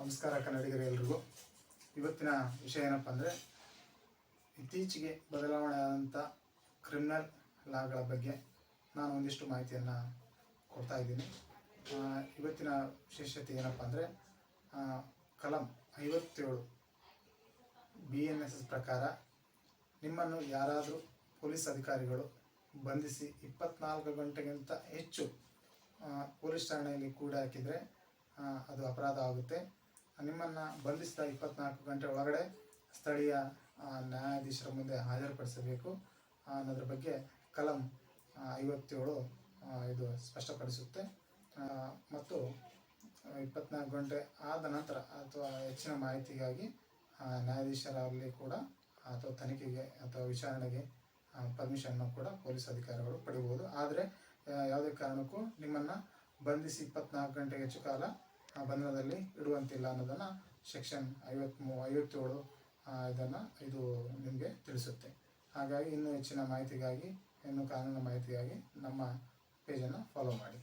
ನಮಸ್ಕಾರ ಕನ್ನಡಿಗರು ಎಲ್ರಿಗೂ. ಇವತ್ತಿನ ವಿಷಯ ಏನಪ್ಪ ಅಂದರೆ, ಇತ್ತೀಚೆಗೆ ಬದಲಾವಣೆ ಆದಂಥ ಕ್ರಿಮಿನಲ್ ಲಾಗಳ ಬಗ್ಗೆ ನಾನು ಒಂದಿಷ್ಟು ಮಾಹಿತಿಯನ್ನು ಕೊಡ್ತಾ ಇದ್ದೀನಿ. ಇವತ್ತಿನ ವಿಶೇಷತೆ ಏನಪ್ಪ ಅಂದರೆ, ಕಲಂ 57 BNSS ಪ್ರಕಾರ ನಿಮ್ಮನ್ನು ಯಾರಾದರೂ ಪೊಲೀಸ್ ಅಧಿಕಾರಿಗಳು ಬಂಧಿಸಿ 24 ಗಂಟೆಗಿಂತ ಹೆಚ್ಚು ಪೊಲೀಸ್ ಠಾಣೆಯಲ್ಲಿ ಕೂಡ ಹಾಕಿದರೆ ಅದು ಅಪರಾಧ ಆಗುತ್ತೆ. ನಿಮ್ಮನ್ನು ಬಂಧಿಸಿದ 24 ಗಂಟೆ ಒಳಗಡೆ ಸ್ಥಳೀಯ ನ್ಯಾಯಾಧೀಶರ ಮುಂದೆ ಹಾಜರುಪಡಿಸಬೇಕು ಅನ್ನೋದ್ರ ಬಗ್ಗೆ ಕಲಂ 57 ಇದು ಸ್ಪಷ್ಟಪಡಿಸುತ್ತೆ. ಮತ್ತು 24 ಗಂಟೆ ಆದ ನಂತರ ಅಥವಾ ಹೆಚ್ಚಿನ ಮಾಹಿತಿಗಾಗಿ ನ್ಯಾಯಾಧೀಶರಲ್ಲಿ ಕೂಡ ಅಥವಾ ತನಿಖೆಗೆ ಅಥವಾ ವಿಚಾರಣೆಗೆ ಪರ್ಮಿಷನ್ನು ಕೂಡ ಪೊಲೀಸ್ ಅಧಿಕಾರಿಗಳು ಪಡಿಬೋದು. ಆದರೆ ಯಾವುದೇ ಕಾರಣಕ್ಕೂ ನಿಮ್ಮನ್ನು ಬಂಧಿಸಿ 24 ಗಂಟೆಗೆ ಹೆಚ್ಚು ಕಾಲ ಬಂಧನದಲ್ಲಿ ಇಡುವಂತಿಲ್ಲ ಅನ್ನೋದನ್ನು ಸೆಕ್ಷನ್ 57 ಇದು ನಿಮಗೆ ತಿಳಿಸುತ್ತೆ. ಹಾಗಾಗಿ ಇನ್ನೂ ಹೆಚ್ಚಿನ ಮಾಹಿತಿಗಾಗಿ, ಇನ್ನೂ ಕಾನೂನು ಮಾಹಿತಿಗಾಗಿ ನಮ್ಮ ಪೇಜನ್ನು ಫಾಲೋ ಮಾಡಿ.